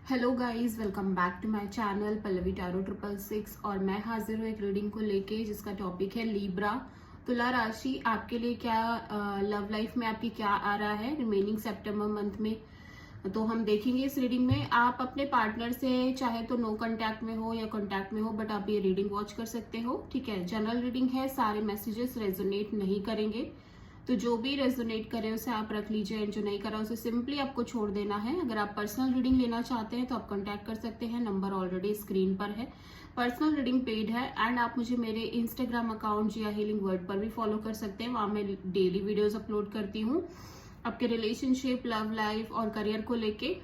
Hello guys, welcome back to my channel Pallavi tarot 666। और मैं हाजिर हूँ एक रीडिंग को लेके जिसका टॉपिक है लीब्रा। तुला राशि आपके लिए क्या, लव लाइफ में आपकी क्या आ रहा है रिमेनिंग सितंबर मंथ में। तो हम देखेंगे इस रीडिंग में आप अपने पार्टनर से चाहे तो नो कांटेक्ट में हो या कांटेक्ट में हो, बट आप ये रीडिंग वॉच कर सकते हो। ठीक है, जनरल रीडिंग है, सारे मैसेजेस रेजोनेट नहीं करेंगे, तो जो भी रेजोनेट करे उसे आप रख लीजिए एंड जो नहीं करा उसे सिंपली आपको छोड़ देना है। अगर आप पर्सनल रीडिंग लेना चाहते हैं तो आप कांटेक्ट कर सकते हैं, नंबर ऑलरेडी स्क्रीन पर है। पर्सनल रीडिंग पेड है एंड आप मुझे मेरे इंस्टाग्राम अकाउंट जिया हीलिंग वर्ड पर भी फॉलो कर सकते हैं, वहां मैं डेली वीडियोस अपलोड करती हूँ आपके रिलेशनशिप, लव लाइफ और करियर को लेके।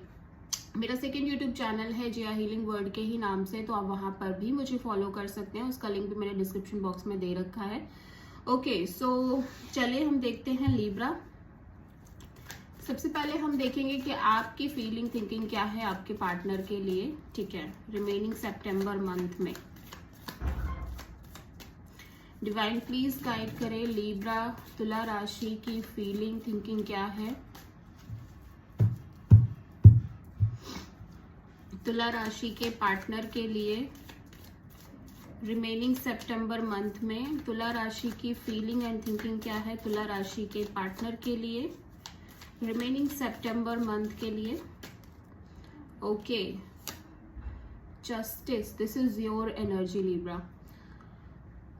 मेरा सेकेंड यूट्यूब चैनल है जिया हीलिंग वर्ड के ही नाम से, तो आप वहां पर भी मुझे फॉलो कर सकते हैं, उसका लिंक भी मैंने डिस्क्रिप्शन बॉक्स में दे रखा है। ओके, सो चलिए हम देखते हैं लीब्रा। सबसे पहले हम देखेंगे कि आपकी फीलिंग थिंकिंग क्या है आपके पार्टनर के लिए। ठीक है, रिमेनिंग सितंबर मंथ में डिवाइन प्लीज गाइड करें लीब्रा तुला राशि की फीलिंग थिंकिंग क्या है। तुला राशि के पार्टनर के लिए रिमेनिंग सितंबर मंथ में तुला राशि की फीलिंग एंड थिंकिंग क्या है तुला राशि के पार्टनर के लिए रिमेनिंग सितंबर मंथ के लिए। Okay, justice, this is your energy Libra.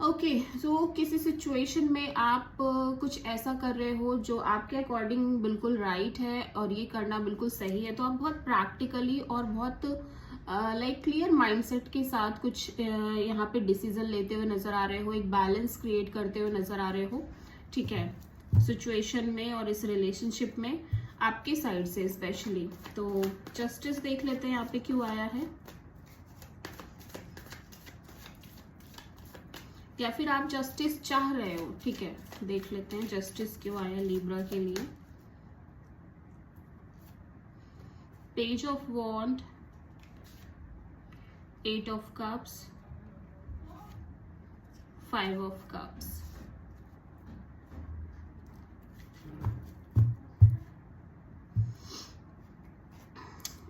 Okay, तो किसी सिचुएशन में आप कुछ ऐसा कर रहे हो जो आपके अकॉर्डिंग बिल्कुल राइट है और ये करना बिल्कुल सही है, तो आप बहुत प्रैक्टिकली और बहुत लाइक क्लियर माइंडसेट के साथ कुछ यहाँ पे डिसीजन लेते हुए नजर आ रहे हो, एक बैलेंस क्रिएट करते हुए नजर आ रहे हो। ठीक है, सिचुएशन में और इस रिलेशनशिप में आपके साइड से स्पेशली। तो जस्टिस देख लेते हैं यहाँ पे क्यों आया है, या फिर आप जस्टिस चाह रहे हो। ठीक है, देख लेते हैं जस्टिस क्यों आया लीब्रा के लिए। Page of wand, 8 of cups, 5 of cups।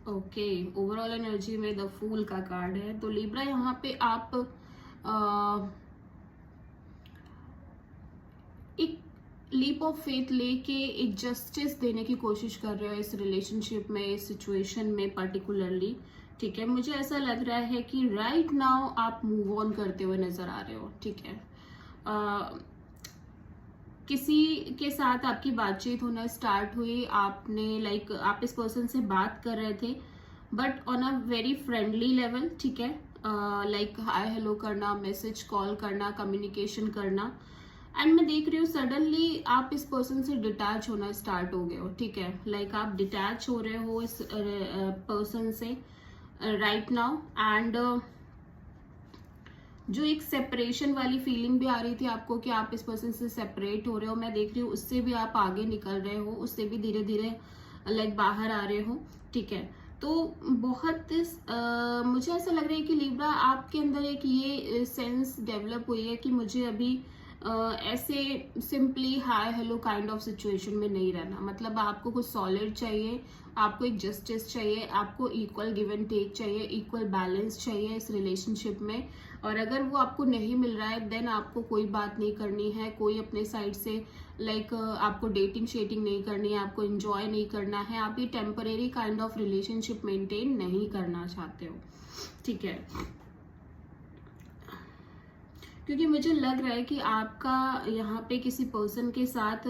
Okay, overall energy में द फूल का कार्ड है। तो लिब्रा यहाँ पे आप एक लीप ऑफ फेथ लेके एक जस्टिस देने की कोशिश कर रहे हो इस रिलेशनशिप में, इस सिचुएशन में पर्टिकुलरली। ठीक है, मुझे ऐसा लग रहा है कि राइट नाउ आप मूव ऑन करते हुए नजर आ रहे हो। ठीक है, किसी के साथ आपकी बातचीत होना स्टार्ट हुई, आपने लाइक आप इस पर्सन से बात कर रहे थे but on a very friendly level. ठीक है, लाइक हाय हेलो करना, मैसेज कॉल करना, कम्युनिकेशन करना, एंड मैं देख रही हूँ सडनली आप इस पर्सन से डिटैच होना स्टार्ट हो गए हो। ठीक है, लाइक आप डिटैच हो रहे हो इस पर्सन से राइट नाउ, एंड जो एक सेपरेशन वाली फीलिंग भी आ रही थी आपको कि आप इस पर्सन से सेपरेट हो रहे हो, मैं देख रही हूँ उससे भी आप आगे निकल रहे हो, उससे भी धीरे धीरे लाइक बाहर आ रहे हो। ठीक है, तो बहुत मुझे ऐसा लग रहा है कि लिब्रा आपके अंदर एक ये सेंस डेवलप हुई है कि मुझे अभी ऐसे simply hi hello kind of situation में नहीं रहना। मतलब आपको कुछ सॉलिड चाहिए, आपको एक जस्टिस चाहिए, आपको इक्वल गिव एंड टेक चाहिए, इक्वल बैलेंस चाहिए इस रिलेशनशिप में। और अगर वो आपको नहीं मिल रहा है देन आपको कोई बात नहीं करनी है, कोई अपने साइड से लाइक आपको डेटिंग शेटिंग नहीं करनी है, आपको एंजॉय नहीं करना है, आप ये temporary kind of relationship maintain नहीं करना चाहते हो। ठीक है, क्योंकि मुझे लग रहा है कि आपका यहाँ पे किसी पर्सन के साथ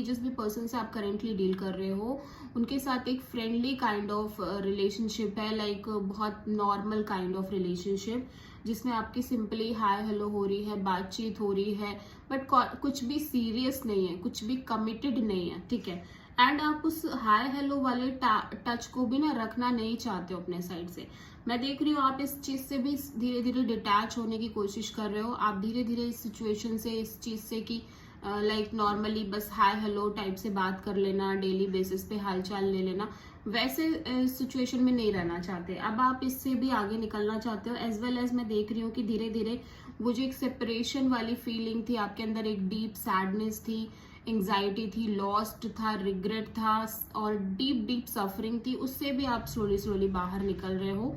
जिस भी पर्सन से आप करेंटली डील कर रहे हो उनके साथ एक फ्रेंडली काइंड ऑफ रिलेशनशिप है, लाइक बहुत नॉर्मल काइंड ऑफ रिलेशनशिप जिसमें आपकी सिंपली हाय हेलो हो रही है, बातचीत हो रही है, बट कुछ भी सीरियस नहीं है, कुछ भी कमिटेड नहीं है। ठीक है, एंड आप उस हाय हेलो वाले टच को भी ना रखना नहीं चाहते हो अपने साइड से। मैं देख रही हूँ आप इस चीज से भी धीरे धीरे डिटैच होने की कोशिश कर रहे हो, आप धीरे धीरे इस सिचुएशन से, इस चीज से कि लाइक नॉर्मली बस हाय हेलो टाइप से बात कर लेना, डेली बेसिस पे हालचाल ले लेना, वैसे सिचुएशन में नहीं रहना चाहते। अब आप इससे भी आगे निकलना चाहते हो। एज वेल एज मैं देख रही हूँ कि धीरे धीरे वो जो एक सेपरेशन वाली फीलिंग थी आपके अंदर, एक डीप सैडनेस थी, एंजाइटी थी, लॉस्ट था, रिग्रेट था और डीप डीप सफरिंग थी, उससे भी आप स्लोली स्लोली बाहर निकल रहे हो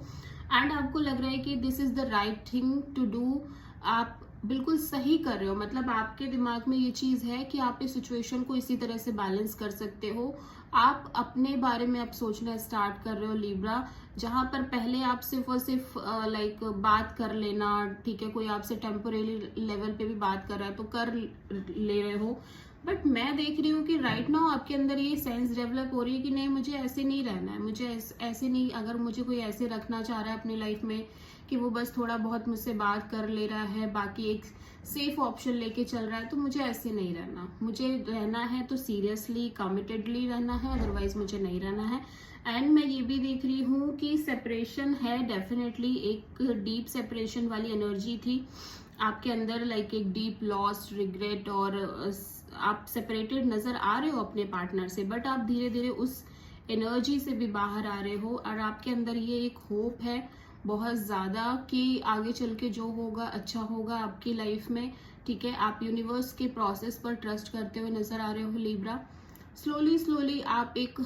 एंड आपको लग रहा है कि this is the right thing to do. आप बिल्कुल सही कर रहे हो, मतलब आपके दिमाग में ये चीज है कि आप इस सिचुएशन को इसी तरह से बैलेंस कर सकते हो। आप अपने बारे में अब सोचना स्टार्ट कर रहे हो लिब्रा, जहां पर पहले आप सिर्फ और सिर्फ लाइक बात कर लेना, ठीक है, कोई आपसे टेम्पोरेरी लेवल पे भी बात कर रहा है तो कर ले रहे हो, बट मैं देख रही हूँ कि राइट नाउ आपके अंदर ये सेंस डेवलप हो रही है कि नहीं, मुझे ऐसे नहीं रहना है, मुझे ऐसे नहीं, अगर मुझे कोई ऐसे रखना चाह रहा है अपनी लाइफ में कि वो बस थोड़ा बहुत मुझसे बात कर ले रहा है, बाकी एक सेफ ऑप्शन लेके चल रहा है, तो मुझे ऐसे नहीं रहना। मुझे रहना है तो सीरियसली कमिटेडली रहना है, अदरवाइज मुझे नहीं रहना है। एंड मैं ये भी देख रही हूँ कि सेपरेशन है, डेफिनेटली एक डीप सेपरेशन वाली एनर्जी थी आपके अंदर, लाइक एक डीप लॉस, रिग्रेट, और आप सेपरेटेड नजर आ रहे हो अपने पार्टनर से, बट आप धीरे धीरे उस एनर्जी से भी बाहर आ रहे हो और आपके अंदर ये एक होप है बहुत ज्यादा कि आगे चल के जो होगा अच्छा होगा आपकी लाइफ में, ठीक है। आप यूनिवर्स के प्रोसेस पर ट्रस्ट करते हुए नजर आ रहे हो लिब्रा। स्लोली स्लोली आप एक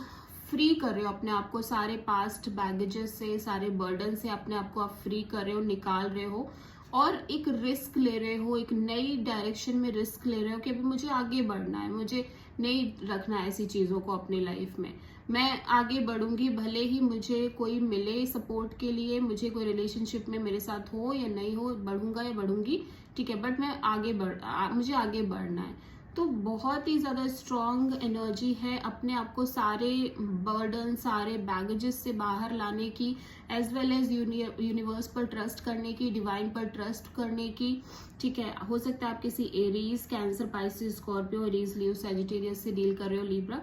फ्री कर रहे हो अपने आप को, सारे पास्ट बैगेजेस से, सारे बर्डन से अपने आप को आप फ्री कर रहे हो, निकाल रहे हो और एक रिस्क ले रहे हो, एक नई डायरेक्शन में रिस्क ले रहे हो कि अभी मुझे आगे बढ़ना है, मुझे नहीं रखना है ऐसी चीजों को अपनी लाइफ में, मैं आगे बढ़ूंगी, भले ही मुझे कोई मिले सपोर्ट के लिए, मुझे कोई रिलेशनशिप में मेरे साथ हो या नहीं हो, बढ़ूंगा या बढ़ूंगी, ठीक है, बट मैं मुझे आगे बढ़ना है। तो बहुत ही ज्यादा स्ट्रॉन्ग एनर्जी है अपने आप को सारे बर्डन, सारे बैगेजेस से बाहर लाने की, एज वेल एज यूनिवर्स पर ट्रस्ट करने की, डिवाइन पर ट्रस्ट करने की, ठीक है। हो सकता है आप किसी Aries, Cancer, Pisces, Scorpio, Aries, Leo, Sagittarius से डील कर रहे हो लिब्रा,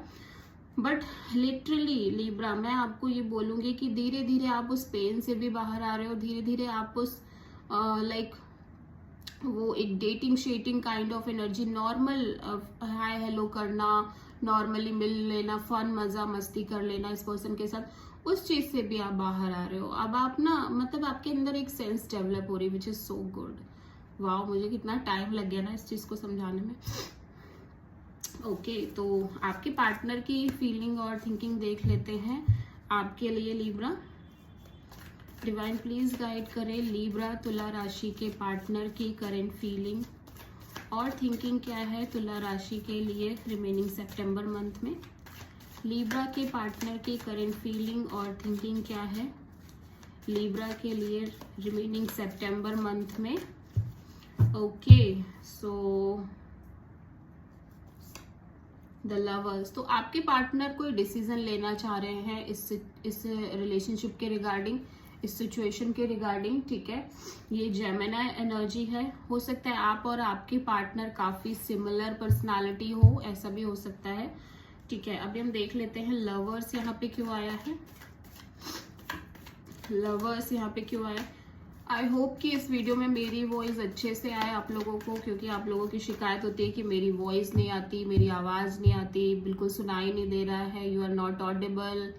बट लिटरली लिब्रा मैं आपको ये बोलूंगी कि धीरे धीरे आप उस पेन से भी बाहर आ रहे हो, धीरे धीरे आप उस लाइक वो एक डेटिंग शेटिंग kind of energy, normal hi hello करना, नॉर्मली मिल लेना, फन मजा मस्ती कर लेना इस पर्सन के साथ, उस चीज से भी आप बाहर आ रहे हो। अब आप ना, मतलब आपके अंदर एक सेंस डेवलप हो रही है, विच इज सो गुड। वाह, मुझे कितना टाइम लग गया ना इस चीज को समझाने में। ओके, तो आपके पार्टनर की फीलिंग और थिंकिंग देख लेते हैं आपके लिए लिब्रा। डिवाइन प्लीज गाइड करें लिब्रा तुला राशि के पार्टनर की करंट फीलिंग और थिंकिंग क्या है तुला राशि के लिए रिमेनिंग सितंबर मंथ में। लिब्रा के पार्टनर की करंट फीलिंग और थिंकिंग क्या है लिब्रा के लिए रिमेनिंग सितंबर मंथ में। ओके, सो द लवर्स, तो आपके पार्टनर कोई डिसीजन लेना चाह रहे हैं इस रिलेशनशिप के रिगार्डिंग, इस सिचुएशन के रिगार्डिंग, ठीक है। ये जेमिनी एनर्जी है, हो सकता है आप और आपके पार्टनर काफी सिमिलर पर्सनालिटी हो, ऐसा भी हो सकता है, ठीक है। अभी हम देख लेते हैं लवर्स यहाँ पे क्यों आया है, लवर्स यहाँ पे क्यों आया। आई होप कि इस वीडियो में मेरी वॉइस अच्छे से आए आप लोगों को, क्योंकि आप लोगों की शिकायत होती है कि मेरी वॉइस नहीं आती, मेरी आवाज नहीं आती, बिल्कुल सुनाई नहीं दे रहा है, you are not audible.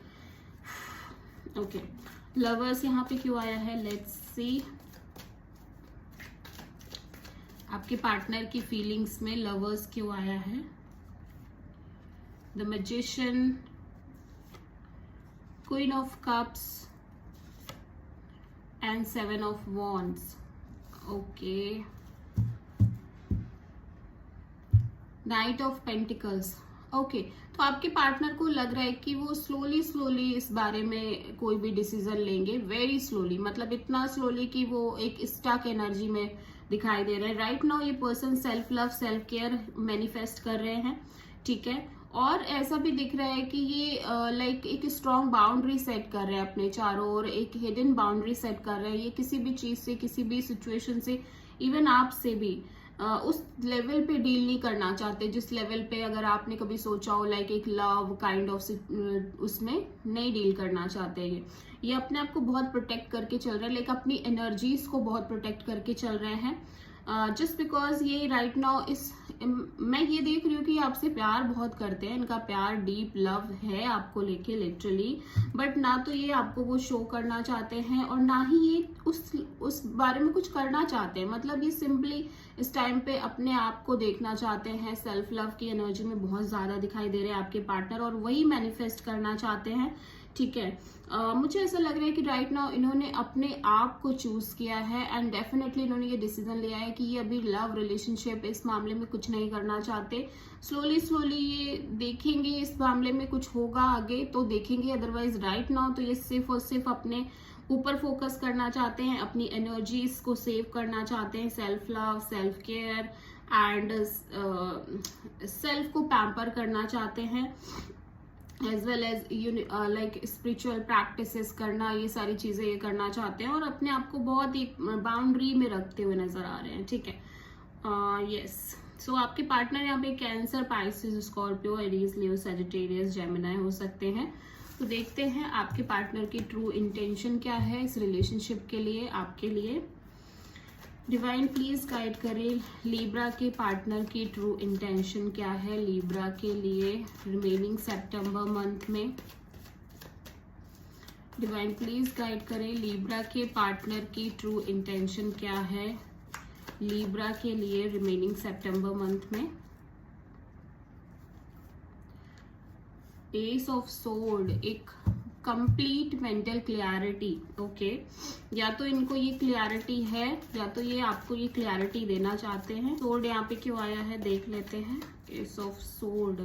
Okay, lovers यहाँ पे क्यों आया है, लेट्स सी। आपके पार्टनर की फीलिंग्स में लवर्स क्यों आया है। The magician, queen of cups and 7 of wands. Okay, night of pentacles. Okay, तो आपके पार्टनर को लग रहा है कि वो स्लोली स्लोली इस बारे में कोई भी डिसीजन लेंगे, वेरी स्लोली, मतलब इतना स्लोली कि वो एक स्टक एनर्जी में दिखाई दे रहे हैं। राइट नाउ ये person self love, self care manifest कर रहे हैं, ठीक है। और ऐसा भी दिख रहा है कि ये लाइक एक स्ट्रॉन्ग बाउंड्री सेट कर रहे हैं अपने चारों ओर, एक हिडन बाउंड्री सेट कर रहे हैं। ये किसी भी चीज से, किसी भी सिचुएशन से, इवन आपसे भी उस लेवल पे डील नहीं करना चाहते जिस लेवल पे अगर आपने कभी सोचा हो, लाइक एक लव काइंड ऑफ, उसमें नहीं डील करना चाहते। ये अपने आप को बहुत प्रोटेक्ट करके चल रहे हैं, लाइक अपनी एनर्जीज को बहुत प्रोटेक्ट करके चल रहे हैं, जस्ट बिकॉज ये राइट नाउ इस मैं ये देख रही हूँ कि ये आपसे प्यार बहुत करते हैं, इनका प्यार डीप लव है आपको लेके लिटरली, बट ना तो ये आपको वो शो करना चाहते हैं और ना ही ये उस बारे में कुछ करना चाहते हैं। मतलब ये सिंपली इस टाइम पे अपने आप को देखना चाहते हैं। सेल्फ लव की एनर्जी में बहुत ज्यादा दिखाई दे रहे हैं आपके पार्टनर और वही मैनिफेस्ट करना चाहते हैं। ठीक है, मुझे ऐसा लग रहा है कि राइट नाउ इन्होंने अपने आप को चूज किया है एंड डेफिनेटली इन्होंने ये डिसीजन लिया है कि ये अभी लव रिलेशनशिप इस मामले में कुछ नहीं करना चाहते। स्लोली ये देखेंगे, इस मामले में कुछ होगा आगे तो देखेंगे, अदरवाइज राइट नाउ तो ये सिर्फ और सिर्फ अपने ऊपर फोकस करना चाहते हैं, अपनी एनर्जीज को सेव करना चाहते हैं, self love, self care and self को पैम्पर करना चाहते हैं, as well as like spiritual practices करना, ये सारी चीजें ये करना चाहते हैं और अपने आप को बहुत ही बाउंड्री में रखते हुए नजर आ रहे हैं। ठीक है, यस। सो आपके पार्टनर यहाँ पे कैंसर, पाइसेस, स्कॉर्पियो, एरीज, लियो, सजिटेरियस, जेमिनी हो सकते हैं। तो देखते हैं आपके पार्टनर की ट्रू इंटेंशन क्या है इस रिलेशनशिप के लिए, आपके लिए। डिवाइन प्लीज गाइड करें लीब्रा के पार्टनर की ट्रू इंटेंशन क्या है लीब्रा के लिए रिमेनिंग सितंबर मंथ में। डिवाइन प्लीज गाइड करें लीब्रा के पार्टनर की ट्रू इंटेंशन क्या है लीब्रा के लिए रिमेनिंग सितंबर मंथ में। एस ऑफ सोर्ड, एक कंप्लीट मेंटल क्लियरिटी। ओके, या तो इनको ये क्लियरिटी है या तो ये आपको ये क्लियरिटी देना चाहते हैं। सोर्ड यहाँ पे क्यों आया है देख लेते हैं। Ace of sword,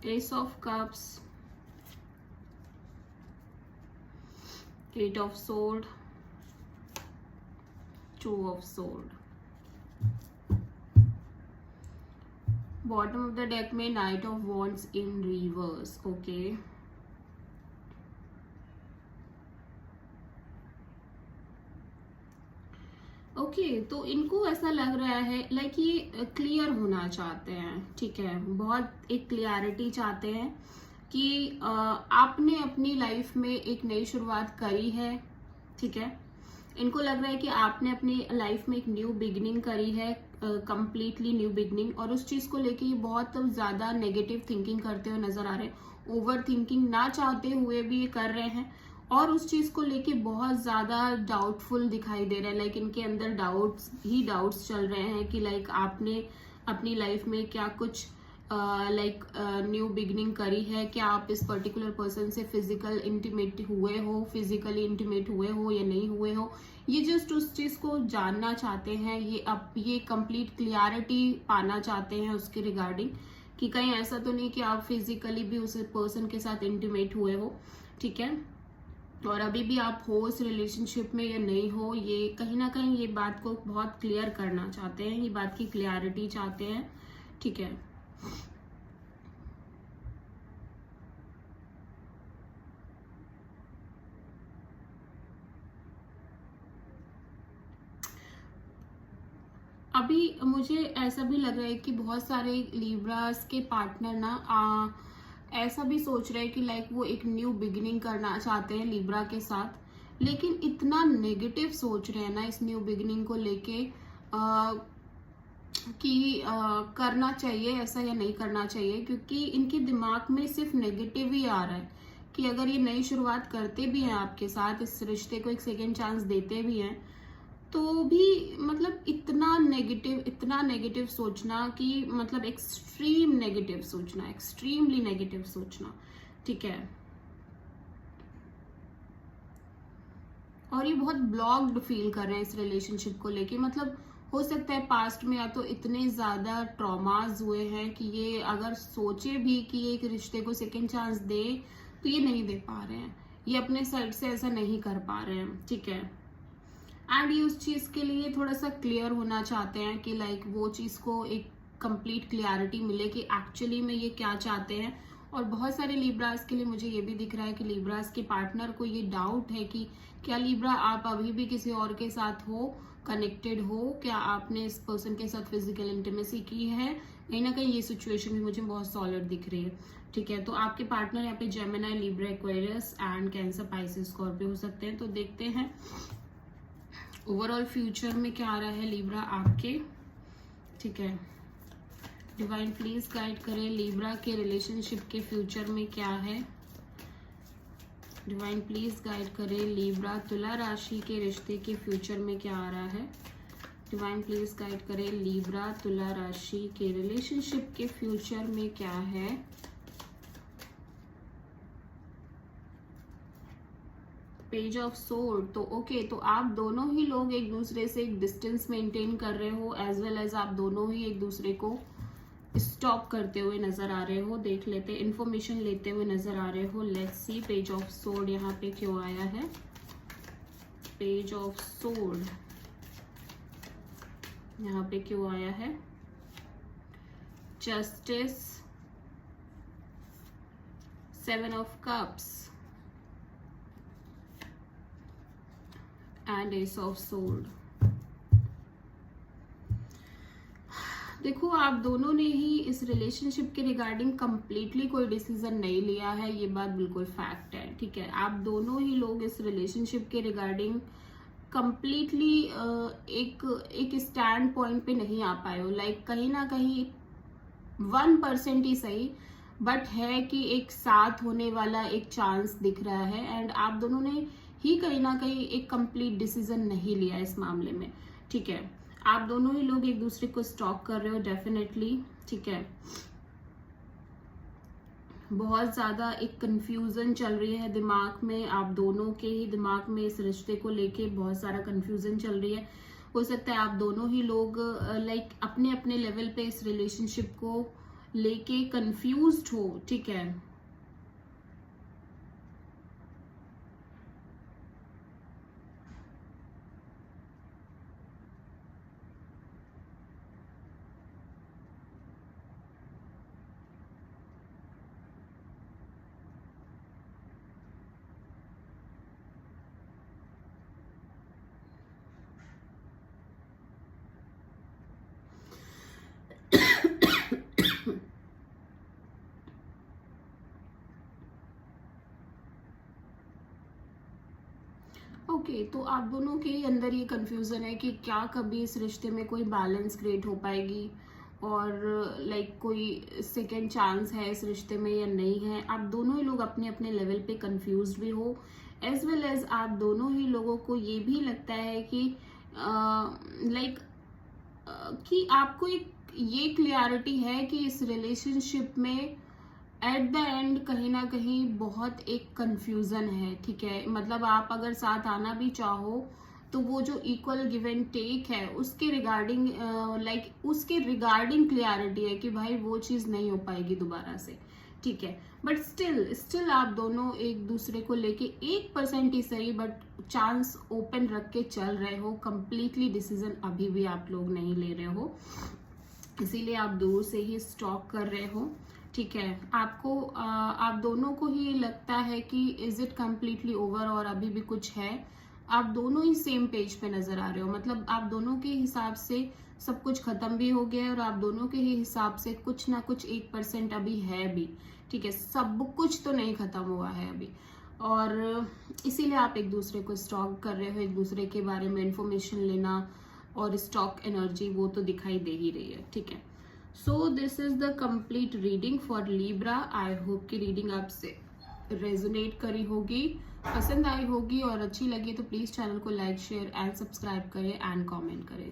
ace of cups, eight of sword, two of sword. Bottom of the deck में knight of wands in reverse. Okay, okay, तो इनको ऐसा लग रहा है लाइक ये क्लियर होना चाहते हैं। ठीक है, बहुत एक क्लियरिटी चाहते हैं कि आपने अपनी लाइफ में एक नई शुरुआत करी है। ठीक है, इनको लग रहा है कि आपने अपनी लाइफ में एक न्यू बिगिनिंग करी है, कंप्लीटली न्यू बिगिनिंग, और उस चीज को लेके ये बहुत ज्यादा नेगेटिव थिंकिंग करते हुए नजर आ रहे हैं। ओवर थिंकिंग ना चाहते हुए भी ये कर रहे हैं और उस चीज को लेके बहुत ज्यादा डाउटफुल दिखाई दे रहा है। लाइक इनके अंदर डाउट्स चल रहे हैं कि लाइक आपने अपनी लाइफ में क्या कुछ न्यू बिगिनिंग करी है, क्या आप इस पर्टिकुलर पर्सन से फिजिकली इंटीमेट हुए हो या नहीं हुए हो। ये जस्ट उस चीज को जानना चाहते हैं, ये कंप्लीट क्लियरिटी पाना चाहते हैं उसके रिगार्डिंग कि कहीं ऐसा तो नहीं कि आप फिजिकली भी उस पर्सन के साथ इंटीमेट हुए हो। ठीक है, और अभी भी आप हो इस रिलेशनशिप में या नहीं हो, ये कहीं ना कहीं ये बात को बहुत क्लियर करना चाहते हैं, ये बात की क्लियरिटी चाहते हैं। ठीक है, अभी मुझे ऐसा भी लग रहा है कि बहुत सारे लिब्रास के पार्टनर ना ऐसा भी सोच रहे हैं कि लाइक वो एक न्यू बिगिनिंग करना चाहते हैं लिब्रा के साथ, लेकिन इतना नेगेटिव सोच रहे हैं ना इस न्यू बिगिनिंग को लेके कि करना चाहिए ऐसा या नहीं करना चाहिए, क्योंकि इनके दिमाग में सिर्फ नेगेटिव ही आ रहा है कि अगर ये नई शुरुआत करते भी हैं आपके साथ, इस रिश्ते को एक सेकेंड चांस देते भी हैं, तो भी मतलब इतना नेगेटिव सोचना कि मतलब एक्सट्रीमली नेगेटिव सोचना। ठीक है, और ये बहुत ब्लॉक्ड फील कर रहे हैं इस रिलेशनशिप को लेके। मतलब हो सकता है पास्ट में या तो इतने ज्यादा ट्रॉमाज हुए हैं कि ये अगर सोचे भी कि ये एक रिश्ते को सेकेंड चांस दे तो ये नहीं दे पा रहे हैं, ये अपने साइड से ऐसा नहीं कर पा रहे हैं। ठीक है, एंड ये उस चीज के लिए थोड़ा सा क्लियर होना चाहते हैं कि लाइक वो चीज को एक कंप्लीट क्लियरिटी मिले कि एक्चुअली में ये क्या चाहते हैं। और बहुत सारे लिब्रास के लिए मुझे ये भी दिख रहा है कि लिब्रास के पार्टनर को ये डाउट है कि क्या लिब्रा आप अभी भी किसी और के साथ हो, कनेक्टेड हो, क्या आपने इस पर्सन के साथ फिजिकल इंटीमेसी की है। कहीं ना कहीं ये सिचुएशन भी मुझे बहुत सॉलिड दिख रही है। ठीक है, तो आपके पार्टनर यहाँ पे Gemini, Libra, Aquarius and cancer, Pisces, Scorpio हो सकते हैं। तो देखते हैं ओवरऑल फ्यूचर में क्या आ रहा है लिब्रा आपके, ठीक है। डिवाइन प्लीज गाइड करें लिब्रा के रिलेशनशिप के फ्यूचर में क्या है। डिवाइन प्लीज गाइड करें लिब्रा तुला राशि के रिश्ते के फ्यूचर में क्या आ रहा है। डिवाइन प्लीज गाइड करें लिब्रा तुला राशि के रिलेशनशिप के फ्यूचर में क्या है। पेज ऑफ सोर्ड, तो ओके, तो आप दोनों ही लोग एक दूसरे से एक डिस्टेंस मेंटेन कर रहे हो, एज वेल एज आप दोनों ही एक दूसरे को स्टॉप करते हुए नजर आ रहे हो। देख लेते, इंफॉर्मेशन लेते हुए नजर आ रहे हो। Let's see page of sword यहाँ पे क्यों आया है। पेज ऑफ सोर्ड यहाँ पे क्यों आया है। Justice, seven of cups and S of sword. देखो, आप दोनों ने ही इस रिलेशनशिप के रिगार्डिंग कंप्लीटली कोई डिसीजन नहीं लिया है, ये बात बिल्कुल फैक्ट है, ठीक है। आप दोनों ही लोग इस रिलेशनशिप के रिगार्डिंग कंप्लीटली एक स्टैंड पॉइंट पे नहीं आ पाए हो। लाइक कहीं ना कहीं 1% ही सही, बट है कि एक साथ होने वाला एक चांस दिख रहा है। एंड आप दोनों ने ही कहीं ना कहीं एक कंप्लीट डिसीजन नहीं लिया इस मामले में, ठीक है। आप दोनों ही लोग एक दूसरे को स्टॉक कर रहे हो डेफिनेटली, ठीक है। बहुत ज्यादा एक कंफ्यूजन चल रही है दिमाग में, आप दोनों के ही दिमाग में इस रिश्ते को लेके बहुत सारा कंफ्यूजन चल रही है। हो सकता है आप दोनों ही लोग लाइक अपने अपने लेवल पे इस रिलेशनशिप को लेके कंफ्यूज्ड हो, ठीक है। ओके, तो आप दोनों के अंदर ये कंफ्यूजन है कि क्या कभी इस रिश्ते में कोई बैलेंस क्रिएट हो पाएगी, और लाइक कोई सेकेंड चांस है इस रिश्ते में या नहीं है। आप दोनों ही लोग अपने अपने लेवल पे कंफ्यूज भी हो, एज वेल एज आप दोनों ही लोगों को ये भी लगता है कि लाइक कि आपको एक ये क्लियरिटी है कि इस रिलेशनशिप में एट द एंड कहीं ना कहीं बहुत एक कंफ्यूजन है, ठीक है। मतलब आप अगर साथ आना भी चाहो तो वो जो इक्वल गिव एंड टेक है उसके रिगार्डिंग लाइक उसके रिगार्डिंग क्लियरिटी है कि भाई वो चीज नहीं हो पाएगी दोबारा से, ठीक है। बट स्टिल आप दोनों एक दूसरे को लेके 1% ही सही बट चांस ओपन रख के चल रहे हो। कंप्लीटली डिसीजन अभी भी आप लोग नहीं ले रहे हो, इसीलिए आप दूर से ही स्टॉक कर रहे हो, ठीक है। आपको आप दोनों को ही लगता है कि इज इट कम्प्लीटली ओवर और अभी भी कुछ है। आप दोनों ही सेम पेज पे नजर आ रहे हो, मतलब आप दोनों के हिसाब से सब कुछ खत्म भी हो गया है और आप दोनों के ही हिसाब से कुछ ना कुछ 1% अभी है भी, ठीक है। सब कुछ तो नहीं खत्म हुआ है अभी, और इसीलिए आप एक दूसरे को स्टॉक कर रहे हो। एक दूसरे के बारे में इंफॉर्मेशन लेना और स्टॉक एनर्जी वो तो दिखाई दे ही रही है, ठीक है। So this is the complete reading for Libra. I hope कि रीडिंग आपसे रेजोनेट करी होगी, पसंद आई होगी, और अच्छी लगी तो प्लीज चैनल को लाइक शेयर एंड सब्सक्राइब करें एंड कमेंट करें।